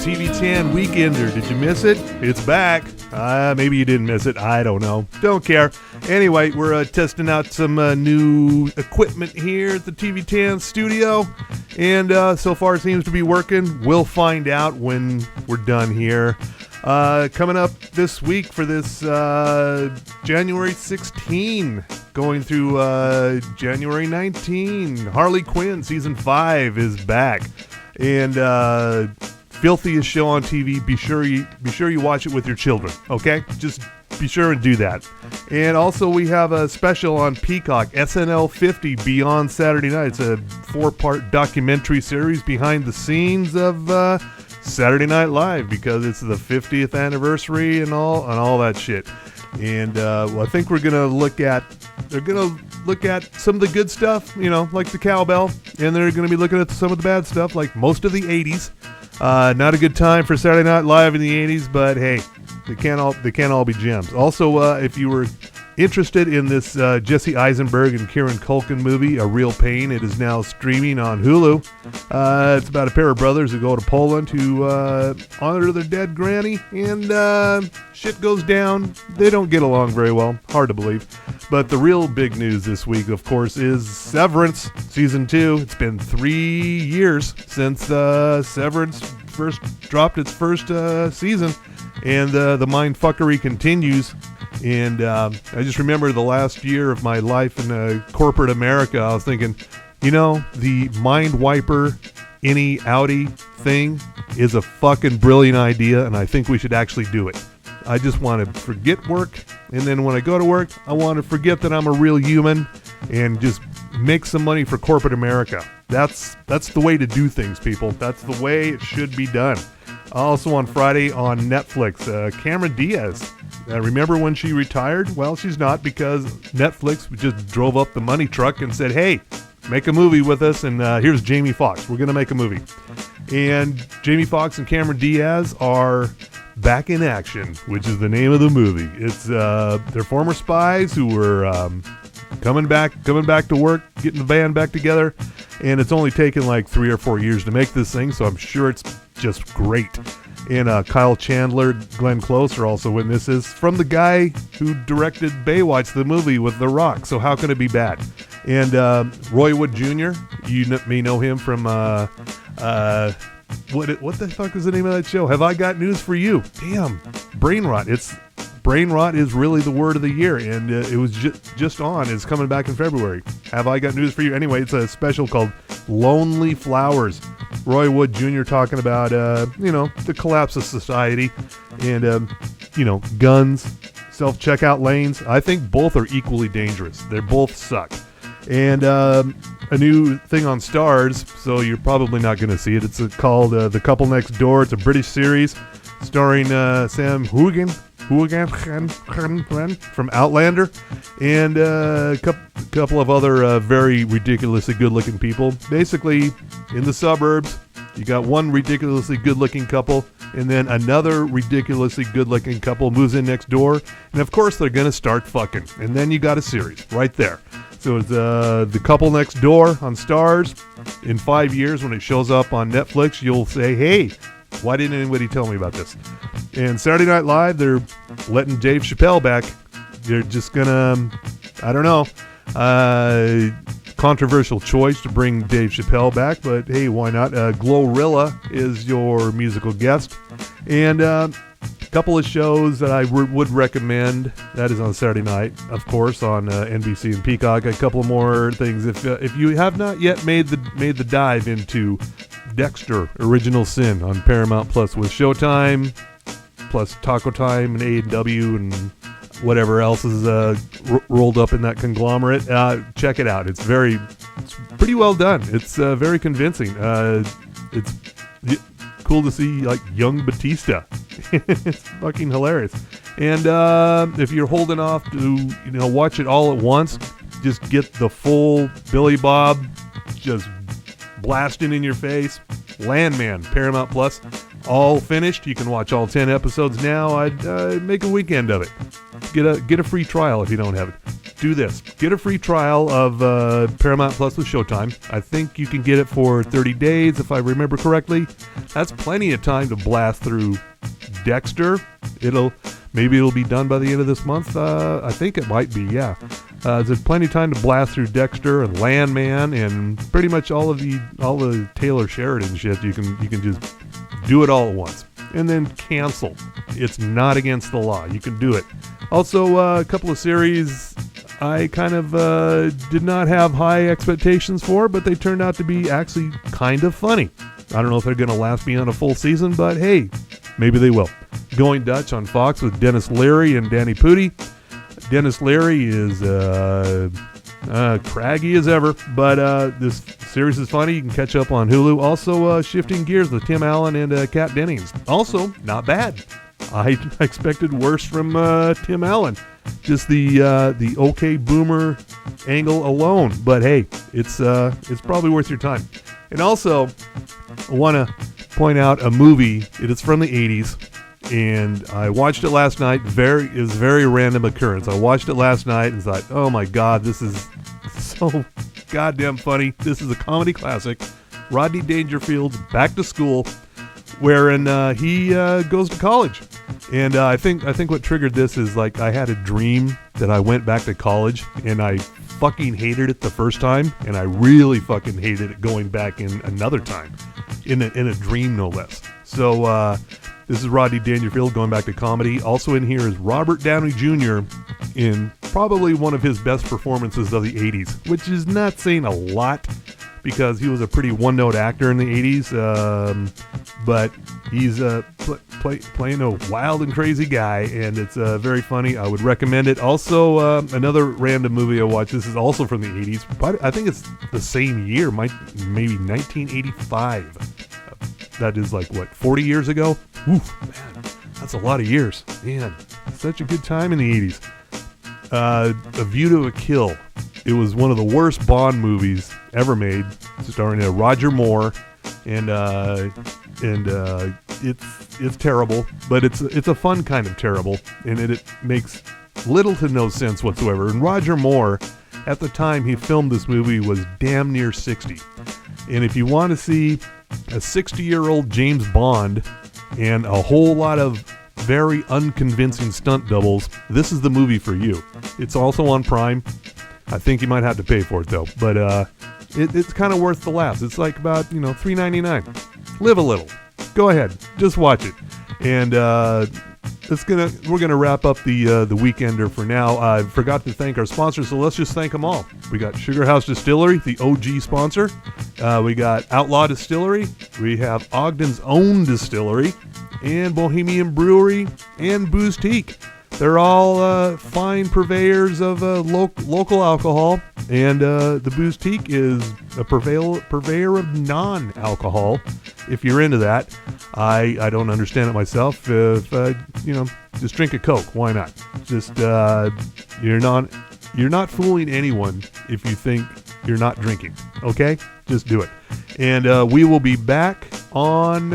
TV10 Weekender. Did you miss it? It's back. Maybe you didn't miss it. I don't know. Don't care. Anyway, we're testing out some new equipment here at the TV10 studio. And so far it seems to be working. We'll find out when we're done here. Coming up this week for this January 16, going through January 19, Harley Quinn Season 5 is back. And filthiest show on TV. Be sure you watch it with your children, okay? Just be sure and do that. And also we have a special on Peacock, SNL 50 Beyond Saturday Night. It's a 4-part documentary series behind the scenes of Saturday Night Live, because it's the 50th anniversary and all that shit. And well, I think they're gonna look at some of the good stuff, you know, like the cowbell, and they're gonna be looking at some of the bad stuff, like most of the 80s. Not a good time for Saturday Night Live in the 80s, but hey, they can't all be gems. Also, if you were interested in this Jesse Eisenberg and Kieran Culkin movie, A Real Pain, it is now streaming on Hulu. It's about a pair of brothers who go to Poland to honor their dead granny, and shit goes down. They don't get along very well. Hard to believe. But the real big news this week, of course, is Severance Season 2. It's been 3 years since Severance first dropped its first season, and the mindfuckery continues. And I just remember the last year of my life in corporate America. I was thinking, you know, the mind wiper, innie outie thing is a fucking brilliant idea, and I think we should actually do it. I just want to forget work, and then when I go to work, I want to forget that I'm a real human and just make some money for corporate America. That's the way to do things, people. That's the way it should be done. Also on Friday on Netflix, Cameron Diaz. Remember when she retired? Well, she's not, because Netflix just drove up the money truck and said, hey, make a movie with us, and here's Jamie Foxx. We're going to make a movie. And Jamie Foxx and Cameron Diaz are back in action, which is the name of the movie. It's they're former spies who were coming back to work, getting the band back together, and it's only taken like 3 or 4 years to make this thing, so I'm sure it's just great. And Kyle Chandler, Glenn Close are also in this. Is from the guy who directed Baywatch, the movie with The Rock, so how can it be bad? And Roy Wood Jr., you may know him from what the fuck is the name of that show? Have I Got News for You? Damn, brain rot. Brain rot is really the word of the year, and it was just on. It's coming back in February. Have I Got News for You? Anyway, it's a special called Lonely Flowers. Roy Wood Jr. talking about, the collapse of society and, guns, self-checkout lanes. I think both are equally dangerous. They both suck. And a new thing on Stars, so you're probably not going to see it. It's called The Couple Next Door. It's a British series starring Sam Hugan from Outlander, and a couple of other very ridiculously good-looking people. Basically, in the suburbs, you got one ridiculously good-looking couple, and then another ridiculously good-looking couple moves in next door, and of course they're going to start fucking, and then you got a series right there. So it's The Couple Next Door on Stars. In 5 years, when it shows up on Netflix, you'll say, hey, why didn't anybody tell me about this? And Saturday Night Live, they're letting Dave Chappelle back. They're just gonna, I don't know, controversial choice to bring Dave Chappelle back, but hey, why not? Glorilla is your musical guest. And a couple of shows that I would recommend. That is on Saturday night, of course, on NBC and Peacock. A couple more things. If you have not yet made the dive into Dexter: Original Sin on Paramount Plus with Showtime, plus Taco Time and A&W and whatever else is rolled up in that conglomerate, check it out. It's pretty well done. It's very convincing. It's cool to see like young Batista. It's fucking hilarious. And if you're holding off to watch it all at once, just get the full Billy Bob just blasting in your face. Landman, Paramount Plus, all finished. You can watch all 10 episodes now. I'd make a weekend of it. Get a free trial if you don't have it. do this. Get a free trial of Paramount Plus with Showtime. I think you can get it for 30 days, if I remember correctly. That's plenty of time to blast through Dexter. Maybe it'll be done by the end of this month. I think it might be, yeah. There's plenty of time to blast through Dexter and Landman and pretty much all the Taylor Sheridan shit. You can just do it all at once. And then cancel. It's not against the law. You can do it. Also, a couple of series I kind of did not have high expectations for, but they turned out to be actually kind of funny. I don't know if they're going to last beyond a full season, but hey, maybe they will. Going Dutch on Fox with Dennis Leary and Danny Pudi. Dennis Leary is craggy as ever, but this series is funny. You can catch up on Hulu. Also, Shifting Gears with Tim Allen and Kat Dennings. Also, not bad. I expected worse from Tim Allen. Just the OK Boomer angle alone. But hey, it's probably worth your time. And also, I want to point out a movie. It is from the 80s. And I watched it last night. It was a very random occurrence. I watched it last night and thought, oh my God, this is so goddamn funny. This is a comedy classic. Rodney Dangerfield's Back to School, wherein he goes to college. And I think what triggered this is like I had a dream that I went back to college and I fucking hated it the first time, and I really fucking hated it going back in another time, in a dream no less. So this is Rodney Dangerfield going back to comedy. Also in here is Robert Downey Jr. in probably one of his best performances of the 80s, which is not saying a lot because he was a pretty one-note actor in the 80s, but he's playing a wild and crazy guy, and it's very funny. I would recommend it. Also, another random movie I watched. This is also from the 80s. But I think it's the same year, maybe 1985. That is like, what, 40 years ago? Oof, man, that's a lot of years. Man, such a good time in the 80s. A View to a Kill. It was one of the worst Bond movies ever made, starring Roger Moore, and it's terrible, but it's a fun kind of terrible, and it makes little to no sense whatsoever. And Roger Moore, at the time he filmed this movie, was damn near 60. And if you want to see a 60-year-old James Bond and a whole lot of very unconvincing stunt doubles, this is the movie for you. It's also on Prime. I think you might have to pay for it though, but it's kind of worth the laugh. It's like about $3.99. Live a little. Go ahead, just watch it. And we're gonna wrap up the Weekender for now. I forgot to thank our sponsors, so let's just thank them all. We got Sugar House Distillery, the OG sponsor. We got Outlaw Distillery. We have Ogden's own distillery, and Bohemian Brewery and Boozetique. They're all fine purveyors of local alcohol, and the Boozetique is a purveyor of non-alcohol. If you're into that, I don't understand it myself. If just drink a Coke. Why not? Just you're not fooling anyone if you think you're not drinking. Okay, just do it. And we will be back on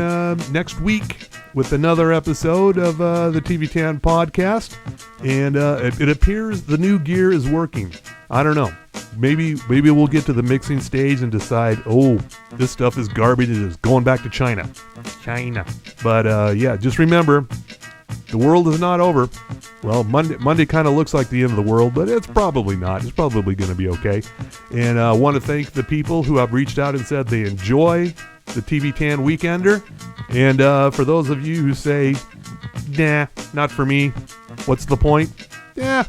next week with another episode of the TV Tan podcast. And it appears the new gear is working. I don't know. Maybe we'll get to the mixing stage and decide, oh, this stuff is garbage. It is going back to China. But yeah, just remember, the world is not over. Well, Monday kind of looks like the end of the world, but it's probably not. It's probably going to be okay. And I want to thank the people who have reached out and said they enjoy the TV Tan Weekender. And for those of you who say, nah, not for me, what's the point? Yeah,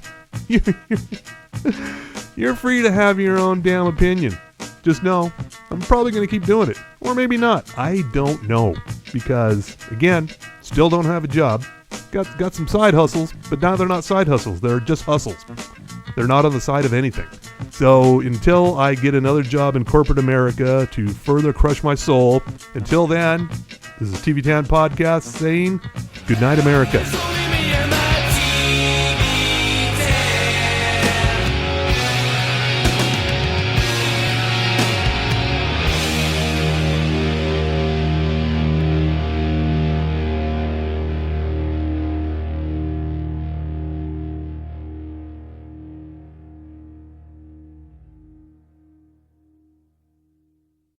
you're free to have your own damn opinion. Just know, I'm probably going to keep doing it. Or maybe not. I don't know. Because, again, still don't have a job. Got some side hustles, but now they're not side hustles. They're just hustles. They're not on the side of anything. So until I get another job in corporate America to further crush my soul, until then, this is TV Tan Podcast saying, good night, America.